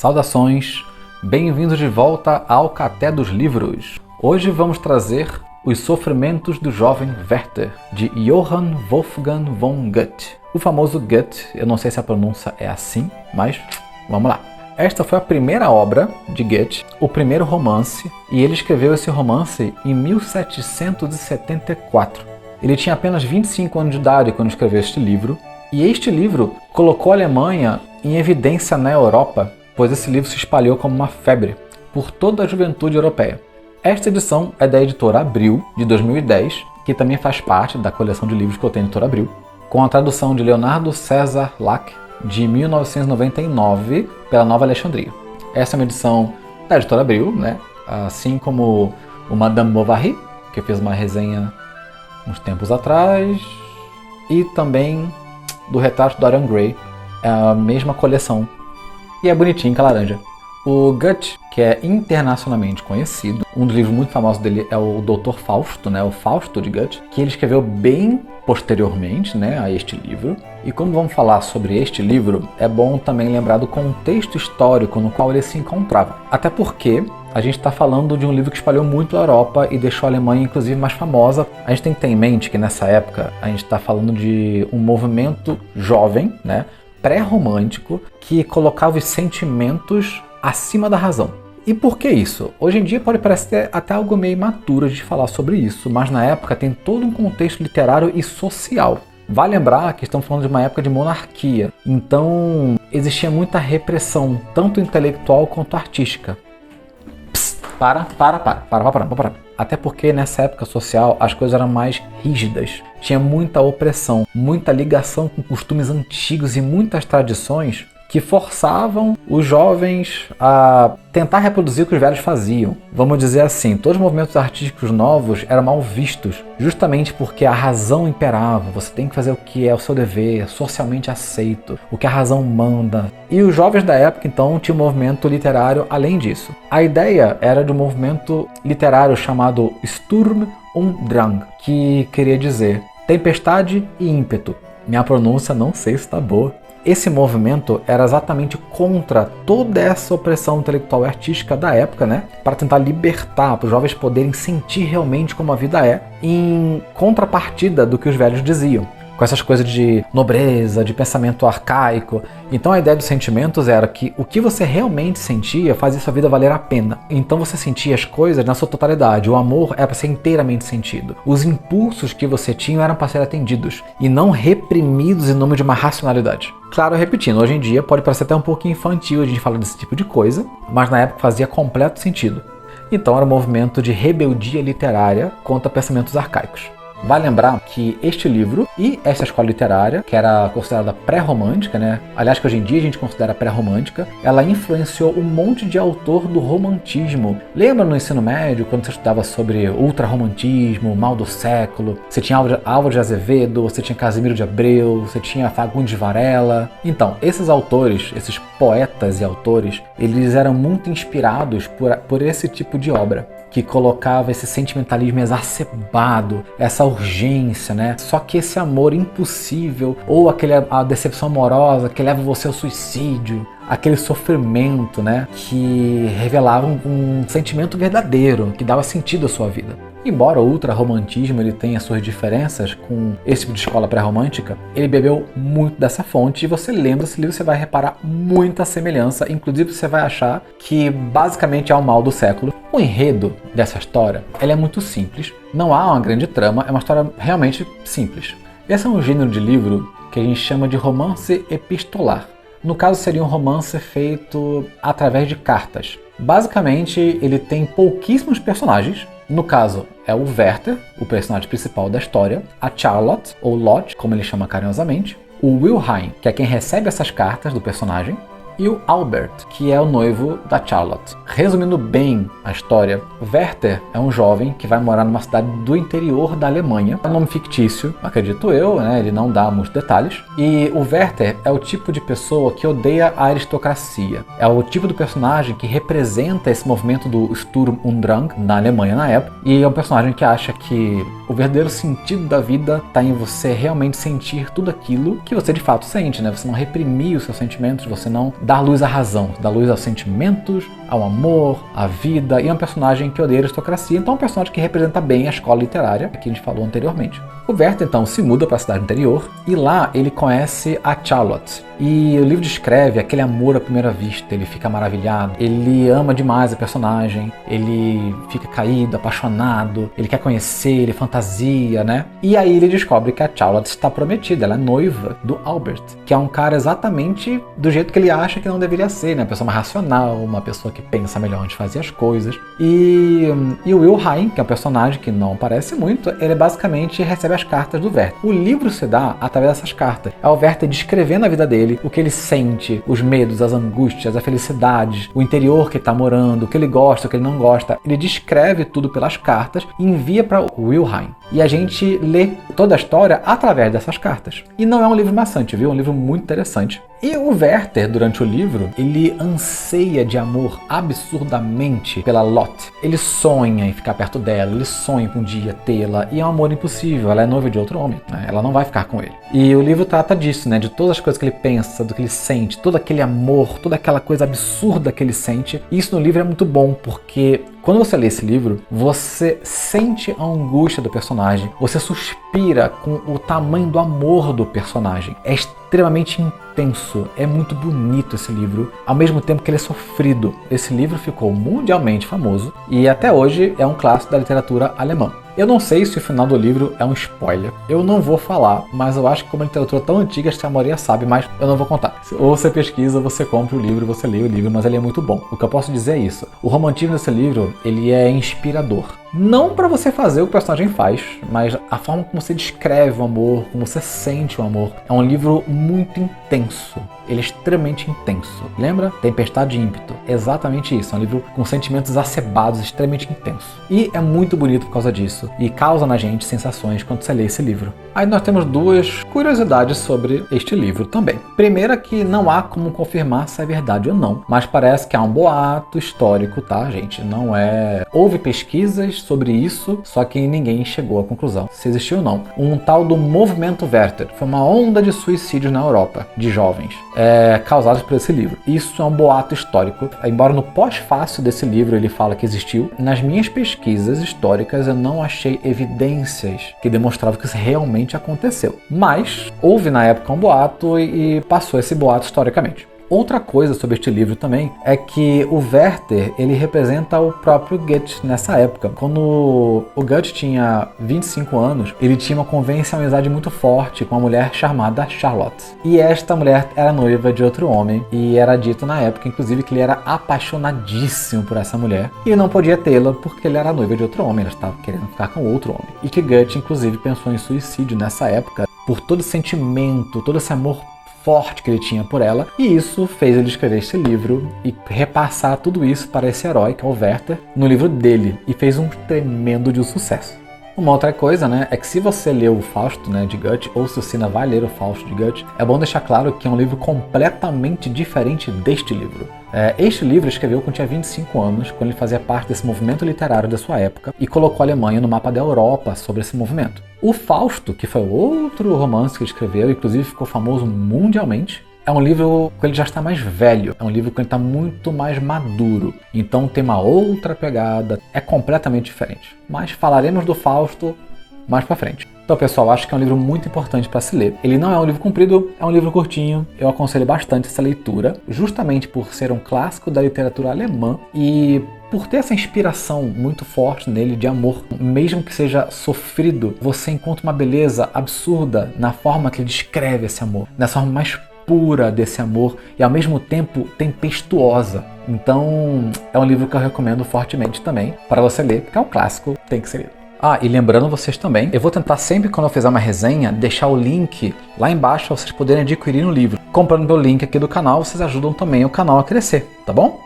Saudações, bem-vindos de volta ao Caté dos Livros. Hoje vamos trazer Os Sofrimentos do Jovem Werther, de Johann Wolfgang von Goethe. O famoso Goethe, eu não sei se a pronúncia é assim, mas vamos lá. Esta foi a primeira obra de Goethe, o primeiro romance, e ele escreveu esse romance em 1774. Ele tinha apenas 25 anos de idade quando escreveu este livro, e este livro colocou a Alemanha em evidência na Europa, pois esse livro se espalhou como uma febre por toda a juventude europeia. Esta edição é da editora Abril, de 2010, que também faz parte da coleção de livros que eu tenho na editora Abril, com a tradução de Leonardo César Lack, de 1999, pela Nova Alexandria. Essa é uma edição da editora Abril, né? Assim como o Madame Bovary, que eu fiz uma resenha uns tempos atrás, e também do Retrato de Dorian Gray, é a mesma coleção. E é bonitinho com a laranja. O Goethe, que é internacionalmente conhecido, um dos livros muito famosos dele é o Dr. Fausto, né? O Fausto de Goethe, que ele escreveu bem posteriormente, né, a este livro. E como vamos falar sobre este livro, é bom também lembrar do contexto histórico no qual ele se encontrava. Até porque a gente está falando de um livro que espalhou muito a Europa e deixou a Alemanha, inclusive, mais famosa. A gente tem que ter em mente que nessa época a gente está falando de um movimento jovem, né, pré-romântico, que colocava os sentimentos acima da razão. E por que isso? Hoje em dia pode parecer até algo meio imaturo de falar sobre isso, mas na época tem todo um contexto literário e social. Vale lembrar que estamos falando de uma época de monarquia, então existia muita repressão, tanto intelectual quanto artística. Para. Até porque nessa época social as coisas eram mais rígidas, tinha muita opressão, muita ligação com costumes antigos e muitas tradições que forçavam os jovens a tentar reproduzir o que os velhos faziam. Vamos dizer assim, todos os movimentos artísticos novos eram mal vistos, justamente porque a razão imperava. Você tem que fazer o que é o seu dever, socialmente aceito, o que a razão manda. E os jovens da época, então, tinham um movimento literário além disso. A ideia era de um movimento literário chamado Sturm und Drang, que queria dizer tempestade e ímpeto. Minha pronúncia não sei se está boa. Esse movimento era exatamente contra toda essa opressão intelectual e artística da época, né? Para tentar libertar, para os jovens poderem sentir realmente como a vida é, em contrapartida do que os velhos diziam, com essas coisas de nobreza, de pensamento arcaico. Então a ideia dos sentimentos era que o que você realmente sentia fazia sua vida valer a pena. Então você sentia as coisas na sua totalidade. O amor era para ser inteiramente sentido. Os impulsos que você tinha eram para ser atendidos e não reprimidos em nome de uma racionalidade. Claro, repetindo, hoje em dia pode parecer até um pouco infantil a gente falar desse tipo de coisa, mas na época fazia completo sentido. Então era um movimento de rebeldia literária contra pensamentos arcaicos. Vale lembrar que este livro e essa escola literária, que era considerada pré-romântica, né? Aliás, que hoje em dia a gente considera pré-romântica, ela influenciou um monte de autor do romantismo. Lembra no ensino médio, quando você estudava sobre ultrarromantismo, mal do século? Você tinha Álvaro de Azevedo, você tinha Casimiro de Abreu, você tinha Fagundes Varela. Então, esses autores, esses poetas e autores, eles eram muito inspirados por esse tipo de obra, que colocava esse sentimentalismo exacerbado, essa urgência, né? Só que esse amor impossível, ou a decepção amorosa que leva você ao suicídio, aquele sofrimento, né? Que revelava um sentimento verdadeiro, que dava sentido à sua vida. Embora o ultrarromantismo ele tenha suas diferenças com esse tipo de escola pré-romântica, ele bebeu muito dessa fonte e você lembra esse livro, você vai reparar muita semelhança, inclusive você vai achar que basicamente é o mal do século. O enredo dessa história ele é muito simples, não há uma grande trama, é uma história realmente simples. Esse é um gênero de livro que a gente chama de romance epistolar. No caso seria um romance feito através de cartas. Basicamente ele tem pouquíssimos personagens. No caso, é o Werther, o personagem principal da história, a Charlotte, ou Lotte, como ele chama carinhosamente, o Wilhelm, que é quem recebe essas cartas do personagem, e o Albert, que é o noivo da Charlotte. Resumindo bem a história, Werther é um jovem que vai morar numa cidade do interior da Alemanha. É um nome fictício, acredito eu, né? Ele não dá muitos detalhes. E o Werther é o tipo de pessoa que odeia a aristocracia. É o tipo do personagem que representa esse movimento do Sturm und Drang na Alemanha na época. E é um personagem que acha que o verdadeiro sentido da vida está em você realmente sentir tudo aquilo que você de fato sente, né? Você não reprimir os seus sentimentos, você não dar luz à razão, dar luz aos sentimentos, ao amor, à vida, e é um personagem que odeia a aristocracia, então é um personagem que representa bem a escola literária, que a gente falou anteriormente. O Werther, então, se muda para a cidade interior, e lá ele conhece a Charlotte. E o livro descreve aquele amor à primeira vista, ele fica maravilhado, ele ama demais a personagem, ele fica caído, apaixonado, ele quer conhecer, ele fantasia, né? E aí ele descobre que a Charlotte está prometida, ela é noiva do Albert, que é um cara exatamente do jeito que ele acha que não deveria ser, né? Uma pessoa mais racional, uma pessoa que pensa melhor antes de fazer as coisas. E o Wilhelm, que é um personagem que não aparece muito, ele basicamente recebe as cartas do Werther. O livro se dá através dessas cartas. É o Werther descrevendo a vida dele, o que ele sente, os medos, as angústias, as felicidades, o interior que ele está morando, o que ele gosta, o que ele não gosta. Ele descreve tudo pelas cartas e envia para o Wilhelm. E a gente lê toda a história através dessas cartas. E não é um livro maçante, viu? É um livro muito interessante. E o Werther, durante o livro, ele anseia de amor absurdamente pela Lotte. Ele sonha em ficar perto dela, ele sonha em um dia tê-la, e é um amor impossível, ela é noiva de outro homem, né? Ela não vai ficar com ele. E o livro trata disso, né? De todas as coisas que ele pensa, do que ele sente, todo aquele amor, toda aquela coisa absurda que ele sente. E isso no livro é muito bom, porque quando você lê esse livro, você sente a angústia do personagem, você suspira com o tamanho do amor do personagem. É extremamente intenso, é muito bonito esse livro, ao mesmo tempo que ele é sofrido. Esse livro ficou mundialmente famoso e até hoje é um clássico da literatura alemã. Eu não sei se o final do livro é um spoiler. Eu não vou falar, mas eu acho que como a literatura é tão antiga, acho que a maioria sabe, mas eu não vou contar. Ou você pesquisa, você compra o livro, você lê o livro, mas ele é muito bom. O que eu posso dizer é isso. O romantismo desse livro, ele é inspirador. Não para você fazer o que o personagem faz, mas a forma como você descreve o amor, como você sente o amor. É um livro muito intenso. Ele é extremamente intenso. Lembra? Tempestade de ímpeto. Exatamente isso. É um livro com sentimentos exacerbados, extremamente intenso. E é muito bonito por causa disso. E causa na gente sensações quando você lê esse livro. Aí nós temos duas curiosidades sobre este livro também. Primeira, que não há como confirmar se é verdade ou não. Mas parece que há um boato histórico, tá, gente? Não é... Houve pesquisas sobre isso, só que ninguém chegou à conclusão se existiu ou não. Um tal do Movimento Werther. Foi uma onda de suicídios na Europa, de jovens, causados por esse livro. Isso é um boato histórico. Embora no pós-fácil desse livro ele fala que existiu, nas minhas pesquisas históricas eu não achei evidências que demonstravam que isso realmente aconteceu. Mas houve na época um boato e passou esse boato historicamente. Outra coisa sobre este livro também é que o Werther, ele representa o próprio Goethe nessa época. Quando o Goethe tinha 25 anos, ele tinha uma convivência, uma amizade muito forte com uma mulher chamada Charlotte. E esta mulher era noiva de outro homem e era dito na época, inclusive, que ele era apaixonadíssimo por essa mulher e ele não podia tê-la porque ele era noiva de outro homem, ela estava querendo ficar com outro homem. E que Goethe, inclusive, pensou em suicídio nessa época por todo esse sentimento, todo esse amor forte que ele tinha por ela, e isso fez ele escrever esse livro e repassar tudo isso para esse herói, que é o Werther, no livro dele, e fez um tremendo de sucesso. Uma outra coisa, né, é que se você leu o Fausto, né, de Goethe, ou se você ainda vai ler o Fausto de Goethe, é bom deixar claro que é um livro completamente diferente deste livro. Este livro ele escreveu quando tinha 25 anos, quando ele fazia parte desse movimento literário da sua época e colocou a Alemanha no mapa da Europa sobre esse movimento. O Fausto, que foi outro romance que ele escreveu, inclusive ficou famoso mundialmente, é um livro que ele já está mais velho, é um livro que ele está muito mais maduro, então tem uma outra pegada, é completamente diferente. Mas falaremos do Fausto mais pra frente. Então, pessoal, acho que é um livro muito importante para se ler. Ele não é um livro comprido, é um livro curtinho, eu aconselho bastante essa leitura, justamente por ser um clássico da literatura alemã e por ter essa inspiração muito forte nele de amor, mesmo que seja sofrido, você encontra uma beleza absurda na forma que ele descreve esse amor, nessa forma mais pura desse amor e ao mesmo tempo tempestuosa. Então é um livro que eu recomendo fortemente também para você ler, porque é um clássico, tem que ser lido. E lembrando vocês também, eu vou tentar sempre quando eu fizer uma resenha, deixar o link lá embaixo para vocês poderem adquirir o livro. Comprando pelo link aqui do canal, vocês ajudam também o canal a crescer, tá bom?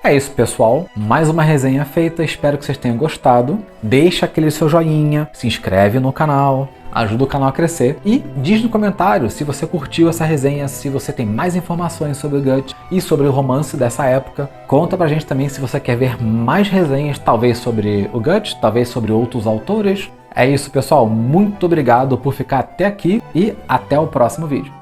É isso, pessoal. Mais uma resenha feita, espero que vocês tenham gostado. Deixa aquele seu joinha, se inscreve no canal, ajuda o canal a crescer e diz no comentário se você curtiu essa resenha, se você tem mais informações sobre o Goethe e sobre o romance dessa época. Conta pra gente também se você quer ver mais resenhas, talvez sobre o Goethe, talvez sobre outros autores. É isso, pessoal. Muito obrigado por ficar até aqui e até o próximo vídeo.